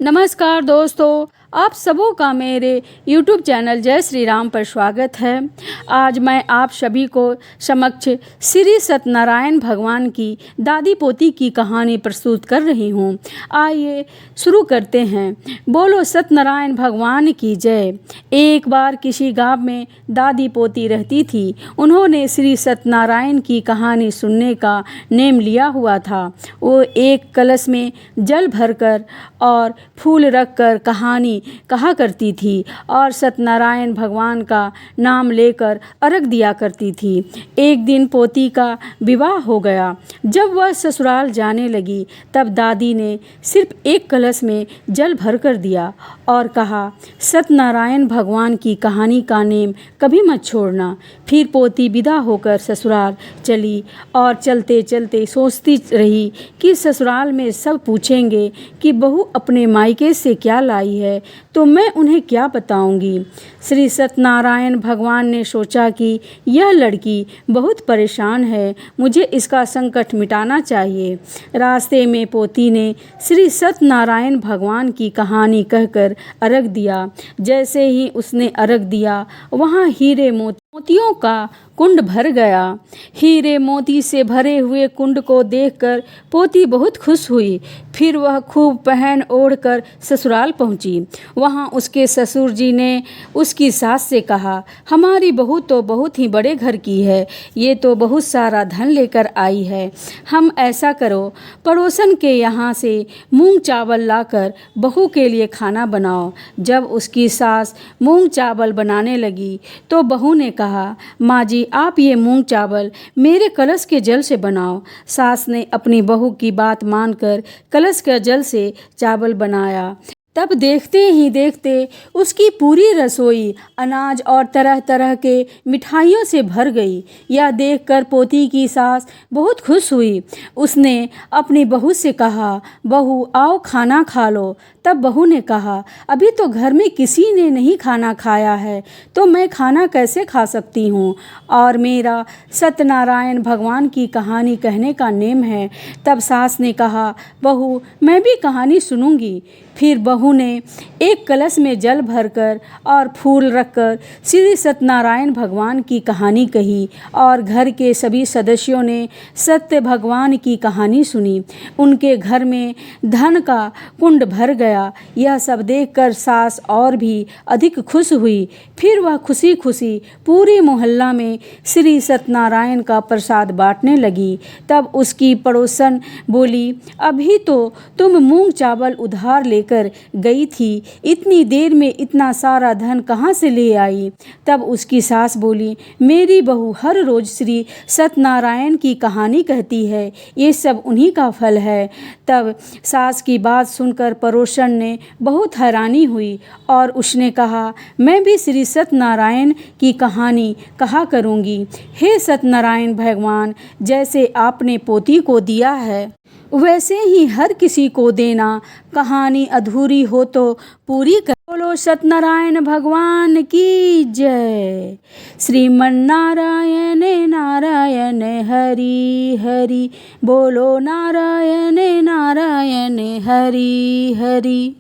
नमस्कार दोस्तों, आप सबों का मेरे YouTube चैनल जय श्री राम पर स्वागत है। आज मैं आप सभी को समक्ष श्री सत्यनारायण भगवान की दादी पोती की कहानी प्रस्तुत कर रही हूँ। आइए शुरू करते हैं। बोलो सत्यनारायण भगवान की जय। एक बार किसी गांव में दादी पोती रहती थी। उन्होंने श्री सत्यनारायण की कहानी सुनने का नेम लिया हुआ था। वो एक कलश में जल भरकर और फूल रखकर कहानी कहा करती थी और सत्यनारायण भगवान का नाम लेकर अर्घ दिया करती थी। एक दिन पोती का विवाह हो गया। जब वह ससुराल जाने लगी तब दादी ने सिर्फ एक कलश में जल भर कर दिया और कहा, सत्यनारायण भगवान की कहानी का नेम कभी मत छोड़ना। फिर पोती विदा होकर ससुराल चली और चलते चलते सोचती रही कि ससुराल में सब पूछेंगे कि बहू अपने मायके से क्या लाई है, तो मैं उन्हें क्या बताऊंगी। श्री सत्यनारायण भगवान ने सोचा कि यह लड़की बहुत परेशान है, मुझे इसका संकट मिटाना चाहिए। रास्ते में पोती ने श्री सत्यनारायण भगवान की कहानी कहकर अर्घ दिया। जैसे ही उसने अर्घ दिया, वहाँ हीरे मोतियों का कुंड भर गया। हीरे मोती से भरे हुए कुंड को देखकर पोती बहुत खुश हुई। फिर वह खूब पहन ओढ़ कर ससुराल पहुंची। वहां उसके ससुर जी ने उसकी सास से कहा, हमारी बहू तो बहुत ही बड़े घर की है, ये तो बहुत सारा धन लेकर आई है। हम ऐसा करो, पड़ोसन के यहाँ से मूंग चावल लाकर बहू के लिए खाना बनाओ। जब उसकी सास मूंग चावल बनाने लगी तो बहू ने कहा, माँ जी आप ये मूंग चावल मेरे कलश के जल से बनाओ। सास ने अपनी बहू की बात मानकर कलश के जल से चावल बनाया। तब देखते ही देखते उसकी पूरी रसोई अनाज और तरह तरह के मिठाइयों से भर गई। यह देखकर पोती की सास बहुत खुश हुई। उसने अपनी बहू से कहा, बहू आओ खाना खा लो। तब बहू ने कहा, अभी तो घर में किसी ने नहीं खाना खाया है, तो मैं खाना कैसे खा सकती हूँ, और मेरा सत्यनारायण भगवान की कहानी कहने का नेम है। तब सास ने कहा, बहू मैं भी कहानी सुनूंगी। फिर बहू ने एक कलश में जल भरकर और फूल रखकर श्री सत्यनारायण भगवान की कहानी कही और घर के सभी सदस्यों ने सत्य भगवान की कहानी सुनी। उनके घर में धन का कुंड भर गया। यह सब देखकर सास और भी अधिक खुश हुई। फिर वह खुशी खुशी पूरे मोहल्ला में श्री सत्यनारायण का प्रसाद बांटने लगी। तब उसकी पड़ोसन बोली, अभी तो तुम मूंग चावल उधार लेकर गई थी, इतनी देर में इतना सारा धन कहाँ से ले आई। तब उसकी सास बोली, मेरी बहू हर रोज श्री सत्यनारायण की कहानी कहती है, ये सब उन्हीं का फल है। तब सास की बात सुनकर पड़ोसन ने बहुत हैरानी हुई और उसने कहा, मैं भी श्री सत्यनारायण की कहानी कहा करूँगी। हे सत्यनारायण भगवान, जैसे आपने पोती को दिया है वैसे ही हर किसी को देना। कहानी अधूरी हो तो पूरी कर। बोलो सत्यनारायण भगवान की जय। श्रीमन नारायण नारायण हरि हरि, बोलो नारायण नारायण हरि हरि।